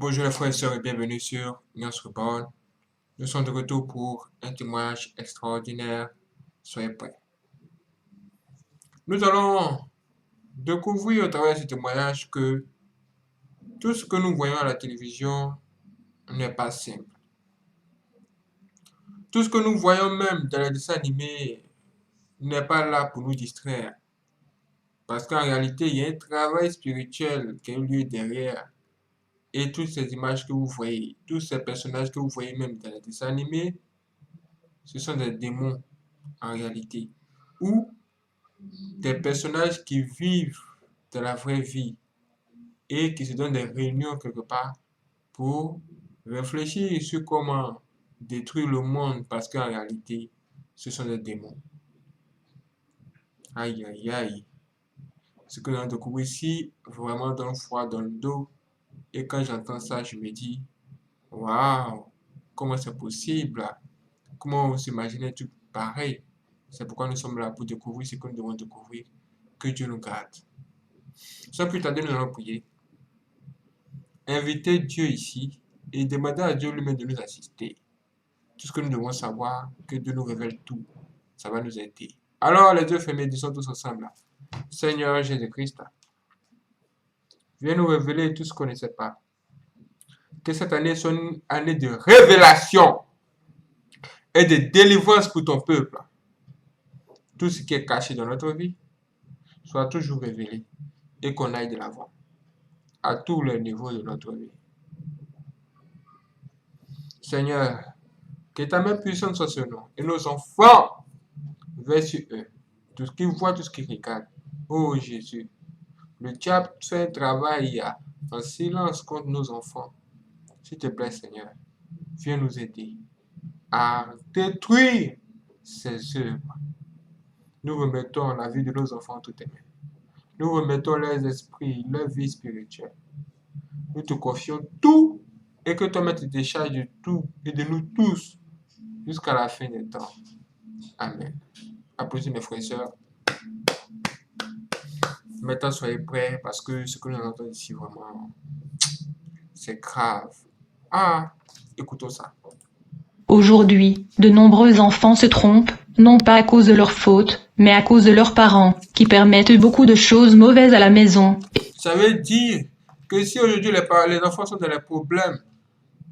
Bonjour les frères et sœurs et bienvenue sur Nuance Reborn. Nous sommes de retour pour un témoignage extraordinaire. Soyez prêts. Nous allons découvrir au travers de ce témoignage que tout ce que nous voyons à la télévision n'est pas simple. Tout ce que nous voyons même dans les dessins animés n'est pas là pour nous distraire. Parce qu'en réalité, il y a un travail spirituel qui a eu lieu derrière. Et toutes ces images que vous voyez, tous ces personnages que vous voyez même dans les dessins animés, ce sont des démons en réalité. Ou des personnages qui vivent de la vraie vie et qui se donnent des réunions quelque part pour réfléchir sur comment détruire le monde parce qu'en réalité, ce sont des démons. Aïe, aïe, aïe. Ce que nous avons découvert ici, vraiment donne froid dans le dos. Et quand j'entends ça, je me dis, waouh, comment c'est possible? Comment on s'imaginait tout pareil? C'est pourquoi nous sommes là pour découvrir ce que nous devons découvrir. Que Dieu nous garde. Sans plus tarder, nous allons prier. Inviter Dieu ici et demander à Dieu lui-même de nous assister. Tout ce que nous devons savoir, que Dieu nous révèle tout. Ça va nous aider. Alors, les yeux fermés, disons tous ensemble. Seigneur Jésus-Christ, viens nous révéler tout ce qu'on ne sait pas. Que cette année soit une année de révélation et de délivrance pour ton peuple. Tout ce qui est caché dans notre vie soit toujours révélé et qu'on aille de l'avant à tous les niveaux de notre vie. Seigneur, que ta main puissante soit sur nous et nos enfants veillent sur eux, tout ce qu'ils voient, tout ce qu'ils regardent. Oh Jésus, le diable fait un travail en silence contre nos enfants. S'il te plaît, Seigneur, viens nous aider à détruire ces œuvres. Nous remettons la vie de nos enfants entre tes mains. Nous remettons leurs esprits, leur vie spirituelle. Nous te confions tout et que toi-même te décharges de tout et de nous tous jusqu'à la fin des temps. Amen. Applaudissez mes frères et sœurs. Maintenant, soyez prêts parce que ce que nous entendons ici, vraiment, c'est grave. Ah, écoutons ça. Aujourd'hui, de nombreux enfants se trompent, non pas à cause de leur faute, mais à cause de leurs parents, qui permettent beaucoup de choses mauvaises à la maison. Ça veut dire que si aujourd'hui les enfants sont dans les problèmes,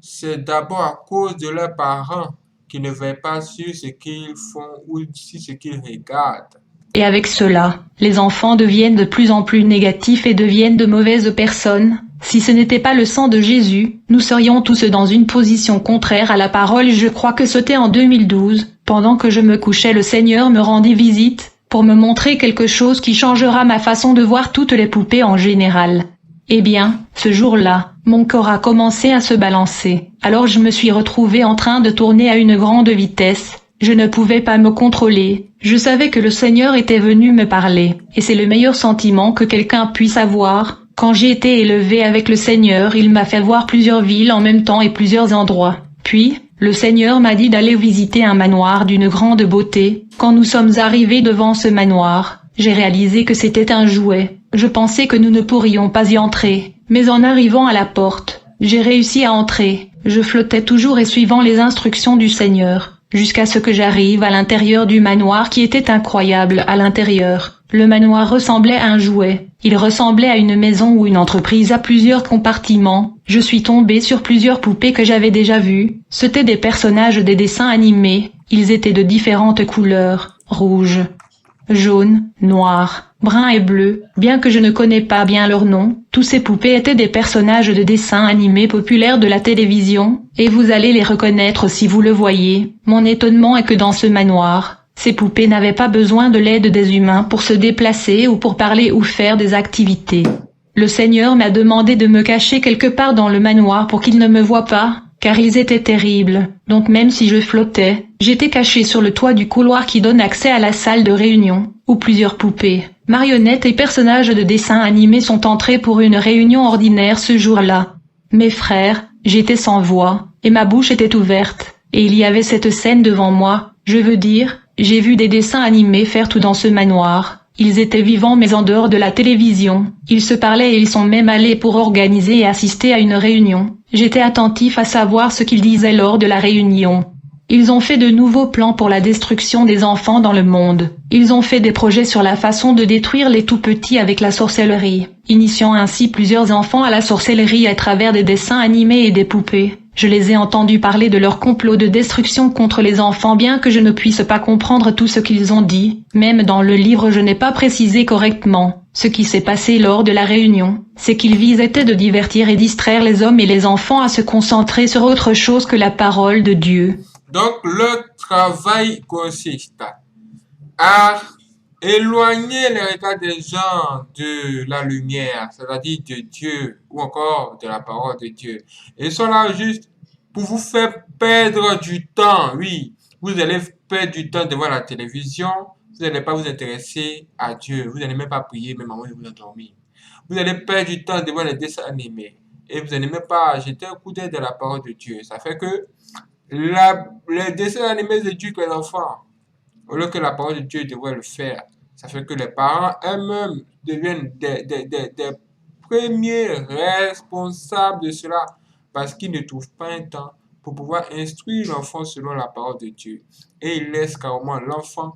c'est d'abord à cause de leurs parents qui ne veillent pas sur ce qu'ils font ou sur ce qu'ils regardent. Et avec cela, les enfants deviennent de plus en plus négatifs et deviennent de mauvaises personnes. Si ce n'était pas le sang de Jésus, nous serions tous dans une position contraire à la parole. Je crois que c'était en 2012, pendant que je me couchais, le Seigneur me rendit visite, pour me montrer quelque chose qui changera ma façon de voir toutes les poupées en général. Eh bien, ce jour-là, mon corps a commencé à se balancer. Alors je me suis retrouvée en train de tourner à une grande vitesse. Je ne pouvais pas me contrôler. Je savais que le Seigneur était venu me parler. Et c'est le meilleur sentiment que quelqu'un puisse avoir. Quand j'ai été élevée avec le Seigneur, il m'a fait voir plusieurs villes en même temps et plusieurs endroits. Puis, le Seigneur m'a dit d'aller visiter un manoir d'une grande beauté. Quand nous sommes arrivés devant ce manoir, j'ai réalisé que c'était un jouet. Je pensais que nous ne pourrions pas y entrer. Mais en arrivant à la porte, j'ai réussi à entrer. Je flottais toujours et suivant les instructions du Seigneur, jusqu'à ce que j'arrive à l'intérieur du manoir qui était incroyable à l'intérieur. Le manoir ressemblait à un jouet. Il ressemblait à une maison ou une entreprise à plusieurs compartiments. Je suis tombée sur plusieurs poupées que j'avais déjà vues. C'étaient des personnages des dessins animés. Ils étaient de différentes couleurs, rouge, jaune, noir, brun et bleu. Bien que je ne connais pas bien leurs noms, tous ces poupées étaient des personnages de dessins animés populaires de la télévision, et vous allez les reconnaître si vous le voyez. Mon étonnement est que dans ce manoir, ces poupées n'avaient pas besoin de l'aide des humains pour se déplacer ou pour parler ou faire des activités. Le Seigneur m'a demandé de me cacher quelque part dans le manoir pour qu'ils ne me voient pas, car ils étaient terribles. Donc même si je flottais, j'étais cachée sur le toit du couloir qui donne accès à la salle de réunion, où plusieurs poupées, marionnettes et personnages de dessins animés sont entrés pour une réunion ordinaire ce jour-là. Mes frères, j'étais sans voix, et ma bouche était ouverte, et il y avait cette scène devant moi. Je veux dire, j'ai vu des dessins animés faire tout dans ce manoir. Ils étaient vivants mais en dehors de la télévision. Ils se parlaient et ils sont même allés pour organiser et assister à une réunion. J'étais attentif à savoir ce qu'ils disaient lors de la réunion. Ils ont fait de nouveaux plans pour la destruction des enfants dans le monde. Ils ont fait des projets sur la façon de détruire les tout-petits avec la sorcellerie, initiant ainsi plusieurs enfants à la sorcellerie à travers des dessins animés et des poupées. Je les ai entendus parler de leur complot de destruction contre les enfants bien que je ne puisse pas comprendre tout ce qu'ils ont dit. Même dans le livre je n'ai pas précisé correctement. Ce qui s'est passé lors de la réunion, c'est qu'ils visaient de divertir et distraire les hommes et les enfants à se concentrer sur autre chose que la parole de Dieu. Donc, le travail consiste à éloigner les regards des gens de la lumière, c'est-à-dire de Dieu, ou encore de la parole de Dieu. Ils sont là juste pour vous faire perdre du temps. Oui, vous allez perdre du temps devant la télévision, vous n'allez pas vous intéresser à Dieu, vous n'allez même pas prier, même avant de vous endormir. Vous allez perdre du temps devant les dessins animés, et vous n'allez même pas jeter un coup d'œil de la parole de Dieu. Ça fait que les dessins animés éduquent les enfants, au lieu que la parole de Dieu devrait le faire. Ça fait que les parents eux-mêmes deviennent des premiers responsables de cela, parce qu'ils ne trouvent pas un temps pour pouvoir instruire l'enfant selon la parole de Dieu. Et ils laissent carrément l'enfant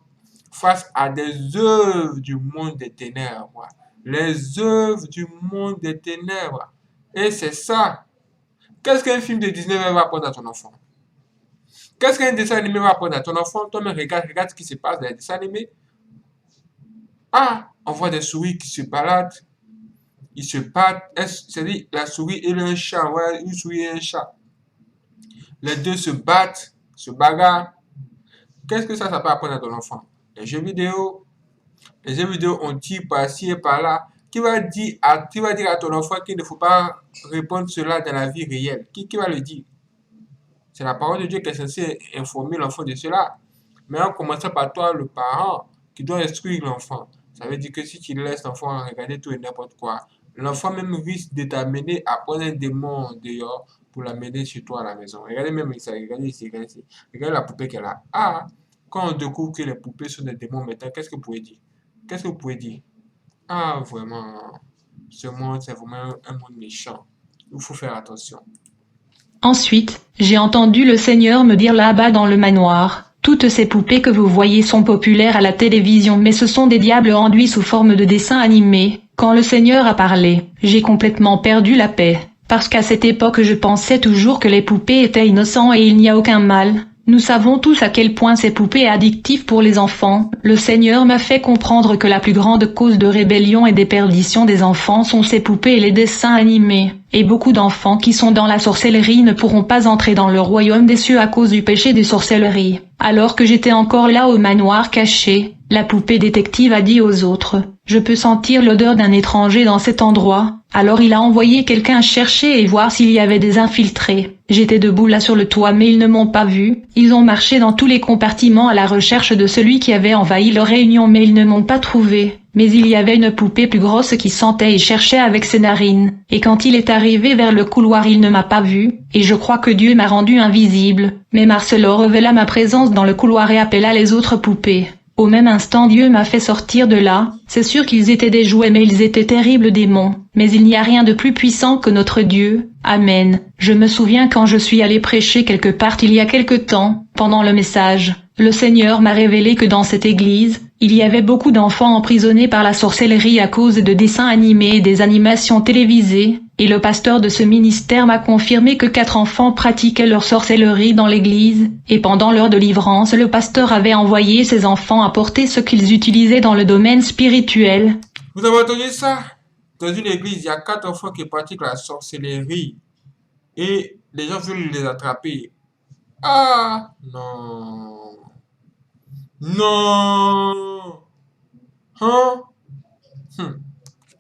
face à des œuvres du monde des ténèbres. Les œuvres du monde des ténèbres. Et c'est ça. Qu'est-ce qu'un film de Disney va apprendre à ton enfant? Qu'est-ce qu'un dessin animé va apprendre à ton enfant? Toi-même, regarde ce qui se passe dans les dessins animés. Ah, on voit des souris qui se baladent. Ils se battent. C'est-à-dire, la souris et un chat. Ouais, une souris et un chat. Les deux se battent, se bagarrent. Qu'est-ce que ça peut apprendre à ton enfant? Les jeux vidéo. Les jeux vidéo, on tire par-ci et par-là. Qui va dire à ton enfant qu'il ne faut pas répondre cela dans la vie réelle? Qui va le dire? C'est la parole de Dieu qui est censée informer l'enfant de cela. Mais en commençant par toi, le parent, qui doit instruire l'enfant. Ça veut dire que si tu laisses l'enfant regarder tout et n'importe quoi, l'enfant même risque de t'amener à prendre un démon dehors pour l'amener chez toi à la maison. Regardez même ça, regardez ici, regardez ici. Regardez la poupée qu'elle a. Ah, quand on découvre que les poupées sont des démons maintenant, qu'est-ce que vous pouvez dire? Qu'est-ce que vous pouvez dire? Ah, vraiment, ce monde, c'est vraiment un monde méchant. Il faut faire attention. Ensuite, j'ai entendu le Seigneur me dire là-bas dans le manoir, toutes ces poupées que vous voyez sont populaires à la télévision mais ce sont des diables enduits sous forme de dessins animés. Quand le Seigneur a parlé, j'ai complètement perdu la paix, parce qu'à cette époque je pensais toujours que les poupées étaient innocents et il n'y a aucun mal. Nous savons tous à quel point ces poupées sont addictives pour les enfants. Le Seigneur m'a fait comprendre que la plus grande cause de rébellion et déperdition des enfants sont ces poupées et les dessins animés. Et beaucoup d'enfants qui sont dans la sorcellerie ne pourront pas entrer dans le royaume des cieux à cause du péché de sorcellerie. Alors que j'étais encore là au manoir caché, la poupée détective a dit aux autres, « Je peux sentir l'odeur d'un étranger dans cet endroit. » Alors il a envoyé quelqu'un chercher et voir s'il y avait des infiltrés. J'étais debout là sur le toit mais ils ne m'ont pas vu. Ils ont marché dans tous les compartiments à la recherche de celui qui avait envahi leur réunion mais ils ne m'ont pas trouvé. Mais il y avait une poupée plus grosse qui sentait et cherchait avec ses narines. Et quand il est arrivé vers le couloir il ne m'a pas vu, et je crois que Dieu m'a rendu invisible. Mais Marcelo révéla ma présence dans le couloir et appela les autres poupées. Au même instant Dieu m'a fait sortir de là. C'est sûr qu'ils étaient des jouets mais ils étaient terribles démons. Mais il n'y a rien de plus puissant que notre Dieu. Amen. Je me souviens quand je suis allé prêcher quelque part il y a quelque temps, pendant le message, le Seigneur m'a révélé que dans cette église, il y avait beaucoup d'enfants emprisonnés par la sorcellerie à cause de dessins animés et des animations télévisées, et le pasteur de ce ministère m'a confirmé que 4 enfants pratiquaient leur sorcellerie dans l'église, et pendant leur délivrance le pasteur avait envoyé ses enfants apporter ce qu'ils utilisaient dans le domaine spirituel. Vous avez entendu ça? Dans une église, il y a 4 enfants qui pratiquent la sorcellerie, et les gens veulent les attraper. Ah, non. Non. Hein?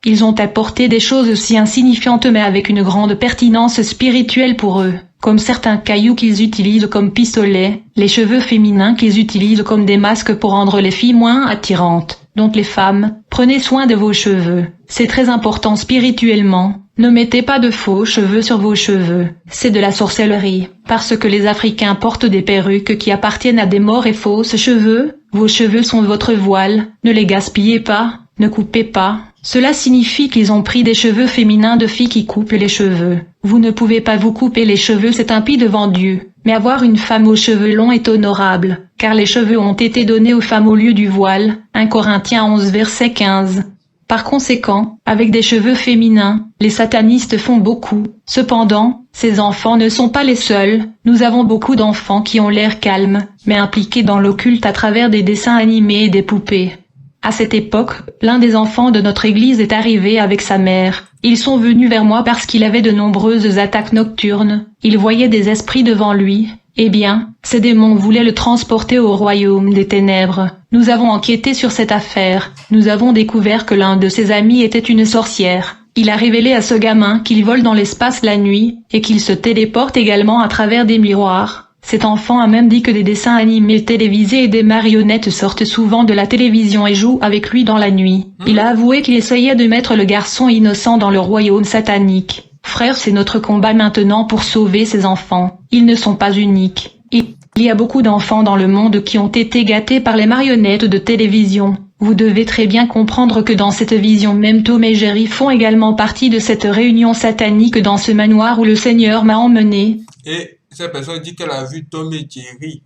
Ils ont apporté des choses si insignifiantes mais avec une grande pertinence spirituelle pour eux, comme certains cailloux qu'ils utilisent comme pistolets, les cheveux féminins qu'ils utilisent comme des masques pour rendre les filles moins attirantes. Donc les femmes, prenez soin de vos cheveux. C'est très important spirituellement. Ne mettez pas de faux cheveux sur vos cheveux. C'est de la sorcellerie. Parce que les Africains portent des perruques qui appartiennent à des morts et fausses cheveux, Vos cheveux sont votre voile, ne les gaspillez pas, ne coupez pas. Cela signifie qu'ils ont pris des cheveux féminins de filles qui coupent les cheveux. Vous ne pouvez pas vous couper les cheveux, c'est impie devant Dieu. Mais avoir une femme aux cheveux longs est honorable, car les cheveux ont été donnés aux femmes au lieu du voile. 1 Corinthiens 11 verset 15. Par conséquent, avec des cheveux féminins, les satanistes font beaucoup. Cependant, ces enfants ne sont pas les seuls. Nous avons beaucoup d'enfants qui ont l'air calmes, mais impliqués dans l'occulte à travers des dessins animés et des poupées. À cette époque, l'un des enfants de notre église est arrivé avec sa mère. Ils sont venus vers moi parce qu'il avait de nombreuses attaques nocturnes. Il voyait des esprits devant lui. Eh bien, ces démons voulaient le transporter au royaume des ténèbres. Nous avons enquêté sur cette affaire. Nous avons découvert que l'un de ses amis était une sorcière. Il a révélé à ce gamin qu'il vole dans l'espace la nuit, et qu'il se téléporte également à travers des miroirs. Cet enfant a même dit que des dessins animés télévisés et des marionnettes sortent souvent de la télévision et jouent avec lui dans la nuit. Il a avoué qu'il essayait de mettre le garçon innocent dans le royaume satanique. Frère, c'est notre combat maintenant pour sauver ces enfants. Ils ne sont pas uniques. Il y a beaucoup d'enfants dans le monde qui ont été gâtés par les marionnettes de télévision. Vous devez très bien comprendre que dans cette vision même Tom et Jerry font également partie de cette réunion satanique dans ce manoir où le Seigneur m'a emmené. Et cette personne dit qu'elle a vu Tom et Jerry,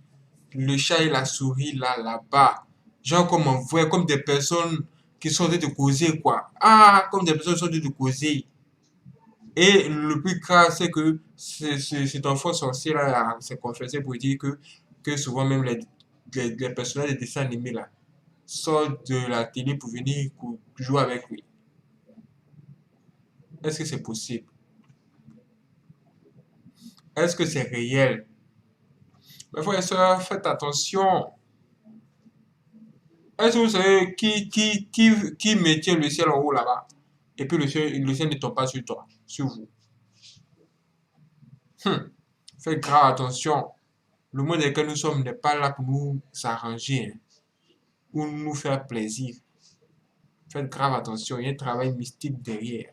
le chat et la souris là-bas. Genre comme on voit, comme des personnes qui sont en train de causer quoi. Ah, comme des personnes qui sont en train de causer. Et le plus grave, c'est que cet enfant sorcier là s'est confessé pour dire que souvent même les personnages des dessins animés là sortent de la télé pour venir jouer avec lui. Est-ce que c'est possible? Est-ce que c'est réel? Mes frères et sœurs, faites attention. Est-ce que vous savez qui maintient le ciel en haut là-bas? Et puis le ciel ne tombe pas sur toi, sur vous. Faites grave attention. Le monde dans lequel nous sommes n'est pas là pour nous s'arranger, hein, ou nous faire plaisir. Faites grave attention, il y a un travail mystique derrière.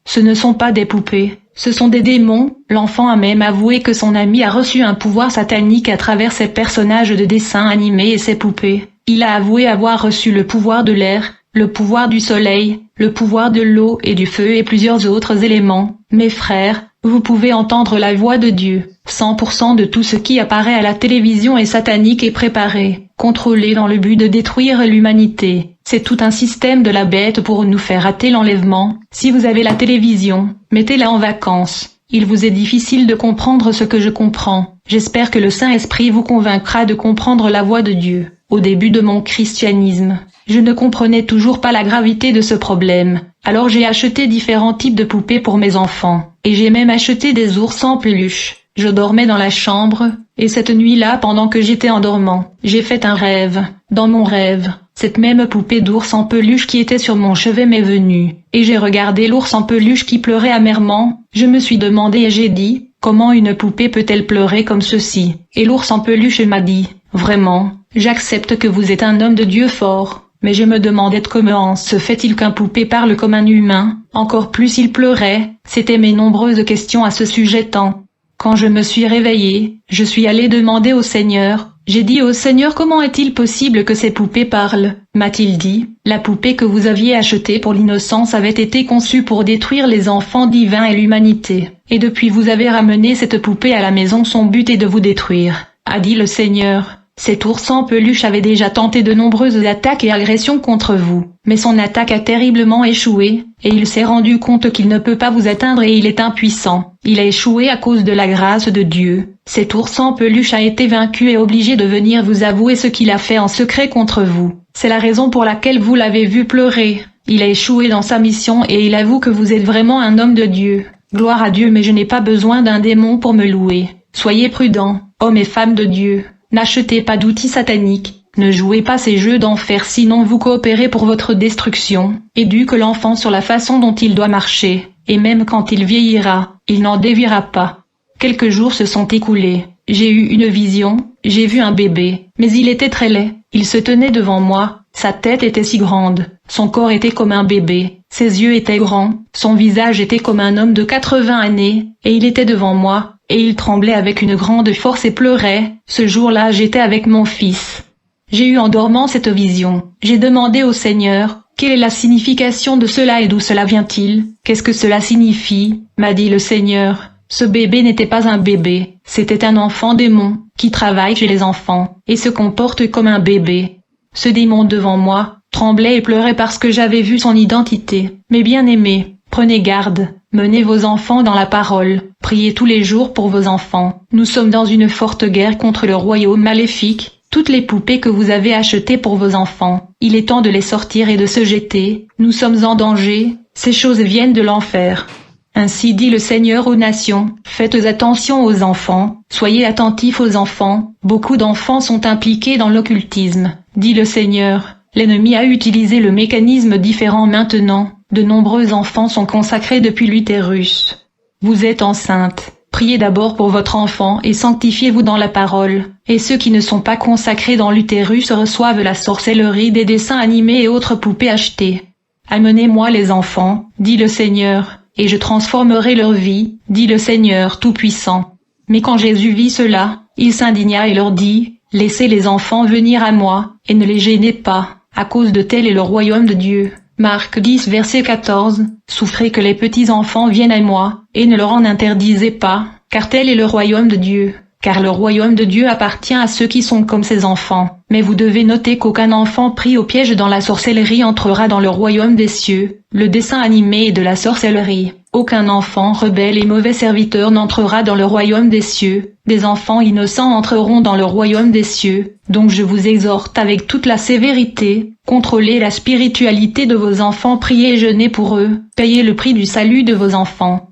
Ce ne sont pas des poupées, ce sont des démons. L'enfant a même avoué que son ami a reçu un pouvoir satanique à travers ses personnages de dessins animés et ses poupées. Il a avoué avoir reçu le pouvoir de l'air, le pouvoir du soleil, le pouvoir de l'eau et du feu et plusieurs autres éléments. Mes frères, vous pouvez entendre la voix de Dieu. 100% de tout ce qui apparaît à la télévision est satanique et préparé, contrôlé dans le but de détruire l'humanité. C'est tout un système de la bête pour nous faire rater l'enlèvement. Si vous avez la télévision, mettez-la en vacances. Il vous est difficile de comprendre ce que je comprends. J'espère que le Saint-Esprit vous convaincra de comprendre la voix de Dieu. Au début de mon christianisme, je ne comprenais toujours pas la gravité de ce problème. Alors j'ai acheté différents types de poupées pour mes enfants. Et j'ai même acheté des ours en peluche. Je dormais dans la chambre, et cette nuit-là, pendant que j'étais endormant, j'ai fait un rêve. Dans mon rêve, cette même poupée d'ours en peluche qui était sur mon chevet m'est venue, et j'ai regardé l'ours en peluche qui pleurait amèrement. Je me suis demandé et j'ai dit, comment une poupée peut-elle pleurer comme ceci? Et l'ours en peluche m'a dit, vraiment, j'accepte que vous êtes un homme de Dieu fort. Mais je me demandais comment se fait-il qu'un poupée parle comme un humain? Encore plus il pleurait. C'étaient mes nombreuses questions à ce sujet tant. Quand je me suis réveillée, je suis allée demander au Seigneur. J'ai dit au Seigneur, comment est-il possible que ces poupées parlent? M'a-t-il dit, la poupée que vous aviez achetée pour l'innocence avait été conçue pour détruire les enfants divins et l'humanité. Et depuis vous avez ramené cette poupée à la maison, son but est de vous détruire, a dit le Seigneur. Cet ours en peluche avait déjà tenté de nombreuses attaques et agressions contre vous, mais son attaque a terriblement échoué, et il s'est rendu compte qu'il ne peut pas vous atteindre et il est impuissant. Il a échoué à cause de la grâce de Dieu. Cet ours en peluche a été vaincu et obligé de venir vous avouer ce qu'il a fait en secret contre vous. C'est la raison pour laquelle vous l'avez vu pleurer. Il a échoué dans sa mission et il avoue que vous êtes vraiment un homme de Dieu. Gloire à Dieu, mais je n'ai pas besoin d'un démon pour me louer. Soyez prudents, hommes et femmes de Dieu. N'achetez pas d'outils sataniques, ne jouez pas ces jeux d'enfer sinon vous coopérez pour votre destruction. Éduque l'enfant sur la façon dont il doit marcher, et même quand il vieillira, il n'en déviera pas. Quelques jours se sont écoulés, j'ai eu une vision, j'ai vu un bébé, mais il était très laid, il se tenait devant moi, sa tête était si grande, son corps était comme un bébé, ses yeux étaient grands, son visage était comme un homme de 80 années, et il était devant moi. Et il tremblait avec une grande force et pleurait. Ce jour-là, j'étais avec mon fils. J'ai eu en dormant cette vision. J'ai demandé au Seigneur, quelle est la signification de cela et d'où cela vient-il? Qu'est-ce que cela signifie? M'a dit le Seigneur. Ce bébé n'était pas un bébé, c'était un enfant démon, qui travaille chez les enfants, et se comporte comme un bébé. Ce démon devant moi, tremblait et pleurait parce que j'avais vu son identité. Mes bien-aimés, prenez garde, menez vos enfants dans la parole, priez tous les jours pour vos enfants. Nous sommes dans une forte guerre contre le royaume maléfique. Toutes les poupées que vous avez achetées pour vos enfants, il est temps de les sortir et de se jeter. Nous sommes en danger, ces choses viennent de l'enfer. Ainsi dit le Seigneur aux nations, faites attention aux enfants, soyez attentifs aux enfants, beaucoup d'enfants sont impliqués dans l'occultisme, dit le Seigneur. L'ennemi a utilisé le mécanisme différent maintenant, de nombreux enfants sont consacrés depuis l'utérus. Vous êtes enceinte. Priez d'abord pour votre enfant et sanctifiez-vous dans la parole, et ceux qui ne sont pas consacrés dans l'utérus reçoivent la sorcellerie des dessins animés et autres poupées achetées. Amenez-moi les enfants, dit le Seigneur, et je transformerai leur vie, dit le Seigneur Tout-Puissant. Mais quand Jésus vit cela, il s'indigna et leur dit, laissez les enfants venir à moi, et ne les gênez pas, à cause de tel est le royaume de Dieu. Marc 10 verset 14, souffrez que les petits enfants viennent à moi, et ne leur en interdisez pas, car tel est le royaume de Dieu. Car le royaume de Dieu appartient à ceux qui sont comme ses enfants. Mais vous devez noter qu'aucun enfant pris au piège dans la sorcellerie entrera dans le royaume des cieux. Le dessin animé est de la sorcellerie. Aucun enfant rebelle et mauvais serviteur n'entrera dans le royaume des cieux. Des enfants innocents entreront dans le royaume des cieux. Donc je vous exhorte avec toute la sévérité, contrôlez la spiritualité de vos enfants, priez et jeûnez pour eux, payez le prix du salut de vos enfants.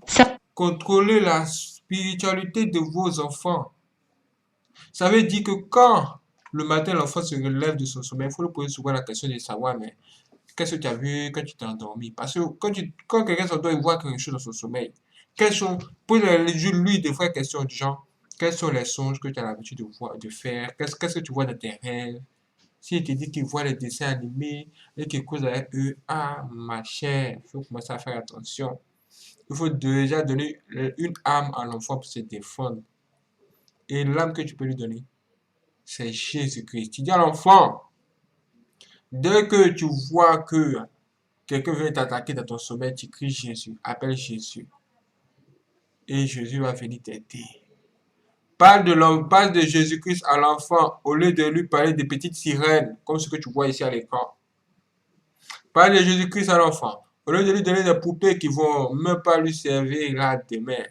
Contrôlez la spiritualité de vos enfants. Ça veut dire que quand le matin l'enfant se relève de son sommeil, il faut lui poser souvent la question de savoir, mais qu'est-ce que tu as vu quand tu t'es endormi? Parce que quand quelqu'un s'endort, il voit quelque chose dans son sommeil. Pose-lui des vraies questions du genre, quels sont les songes que tu as l'habitude de faire? Qu'est-ce que tu vois dans tes rêves? S'il te dit qu'il voit les dessins animés et qu'il cause avec eux, ah, ma chère, il faut commencer à faire attention. Il faut déjà donner une âme à l'enfant pour se défendre. Et l'âme que tu peux lui donner, c'est Jésus-Christ. Tu dis à l'enfant, dès que tu vois que quelqu'un vient t'attaquer dans ton sommeil, tu cries Jésus, appelle Jésus. Et Jésus va venir t'aider. Parle de Jésus-Christ à l'enfant au lieu de lui parler des petites sirènes, comme ce que tu vois ici à l'écran. Parle de Jésus-Christ à l'enfant au lieu de lui donner des poupées qui vont même pas lui servir là demain.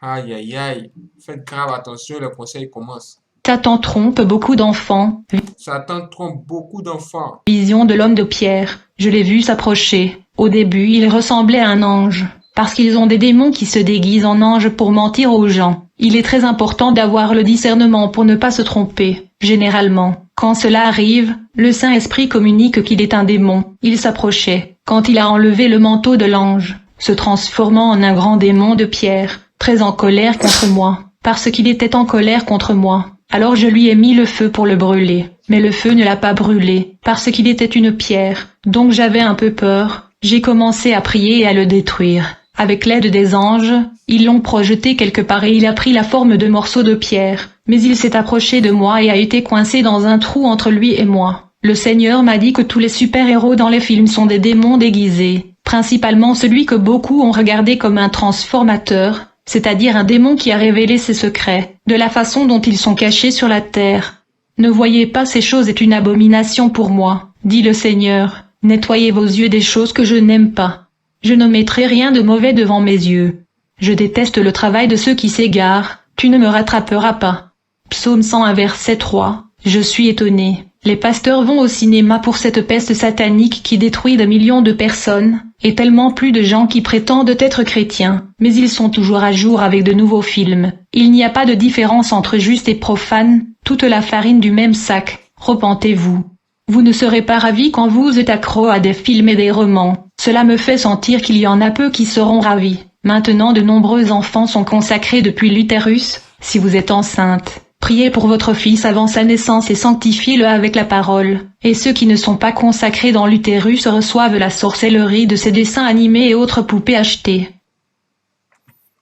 Aïe, aïe, aïe. Faites grave attention, le conseil commence. Satan trompe beaucoup d'enfants. Satan trompe beaucoup d'enfants. Vision de l'homme de pierre. Je l'ai vu s'approcher. Au début, il ressemblait à un ange. Parce qu'ils ont des démons qui se déguisent en anges pour mentir aux gens. Il est très important d'avoir le discernement pour ne pas se tromper. Généralement, quand cela arrive, le Saint-Esprit communique qu'il est un démon. Il s'approchait. Quand il a enlevé le manteau de l'ange, se transformant en un grand démon de pierre, très en colère contre moi. Parce qu'il était en colère contre moi. Alors je lui ai mis le feu pour le brûler. Mais le feu ne l'a pas brûlé, parce qu'il était une pierre. Donc j'avais un peu peur. J'ai commencé à prier et à le détruire. Avec l'aide des anges, ils l'ont projeté quelque part et il a pris la forme de morceaux de pierre. Mais il s'est approché de moi et a été coincé dans un trou entre lui et moi. Le Seigneur m'a dit que tous les super-héros dans les films sont des démons déguisés. Principalement celui que beaucoup ont regardé comme un transformateur, c'est-à-dire un démon qui a révélé ses secrets, de la façon dont ils sont cachés sur la terre. Ne voyez pas ces choses est une abomination pour moi, dit le Seigneur. Nettoyez vos yeux des choses que je n'aime pas. Je ne mettrai rien de mauvais devant mes yeux. Je déteste le travail de ceux qui s'égarent, tu ne me rattraperas pas. Psaume 101 verset 3. Je suis étonné. Les pasteurs vont au cinéma pour cette peste satanique qui détruit des millions de personnes, et tellement plus de gens qui prétendent être chrétiens, mais ils sont toujours à jour avec de nouveaux films. Il n'y a pas de différence entre juste et profane, toute la farine du même sac. Repentez-vous. Vous ne serez pas ravis quand vous êtes accro à des films et des romans. Cela me fait sentir qu'il y en a peu qui seront ravis. Maintenant de nombreux enfants sont consacrés depuis l'utérus. Si vous êtes enceinte, priez pour votre fils avant sa naissance et sanctifiez-le avec la parole. Et ceux qui ne sont pas consacrés dans l'utérus reçoivent la sorcellerie de ces dessins animés et autres poupées achetées.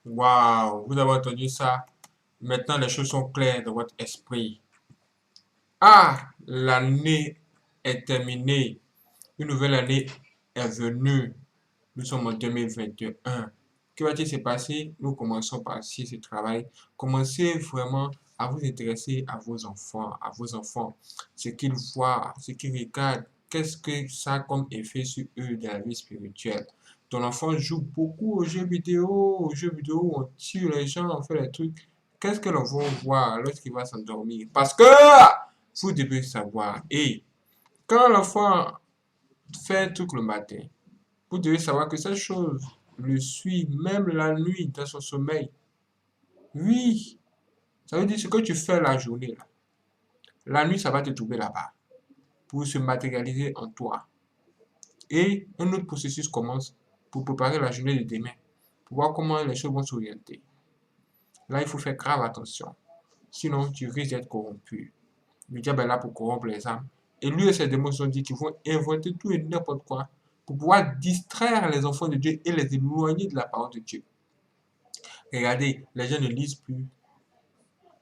Waouh, vous avez entendu ça? Maintenant les choses sont claires dans votre esprit. Ah, l'année est terminée, une nouvelle année est venue. Nous sommes en 2021. Que va-t-il se passer? Nous commençons par ce travail. Commencez vraiment à vous intéresser à vos enfants, ce qu'ils voient, ce qu'ils regardent, qu'est-ce que ça a comme effet sur eux dans la vie spirituelle. Ton enfant joue beaucoup aux jeux vidéo, on tue les gens, on fait les trucs. Qu'est-ce que l'on va voir lorsqu'il va s'endormir? Parce que vous devez savoir. Et quand l'enfant fait un truc le matin, vous devez savoir que cette chose le suit même la nuit dans son sommeil. Oui, ça veut dire ce que tu fais la journée, là. La nuit, ça va te trouver là-bas pour se matérialiser en toi. Et un autre processus commence pour préparer la journée de demain, pour voir comment les choses vont s'orienter. Là, il faut faire grave attention. Sinon, tu risques d'être corrompu. Le diable est là pour corrompre les âmes. Et lui et ses démons sont dit qu'ils vont inventer tout et n'importe quoi pour pouvoir distraire les enfants de Dieu et les éloigner de la parole de Dieu. Regardez, les gens ne lisent plus.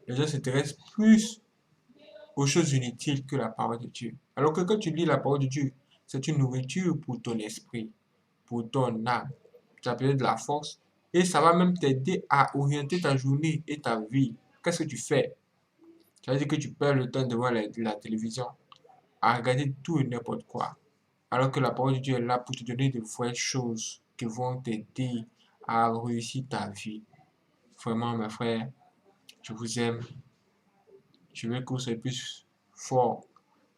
Les gens s'intéressent plus aux choses inutiles que la parole de Dieu. Alors que quand tu lis la parole de Dieu, c'est une nourriture pour ton esprit, pour ton âme. Ça peut être de la force et ça va même t'aider à orienter ta journée et ta vie. Qu'est-ce que tu fais? Ça veut dire que tu perds le temps devant la télévision à regarder tout et n'importe quoi. Alors que la parole de Dieu est là pour te donner de vraies choses qui vont t'aider à réussir ta vie. Vraiment, mes frères, je vous aime. Je veux que vous soyez plus fort,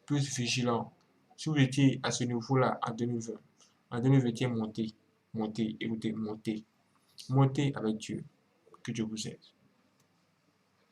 plus vigilant. Si vous étiez à ce niveau-là en 2020, en 2021, montez, montez, écoutez, montez. Montez avec Dieu. Que Dieu vous aide.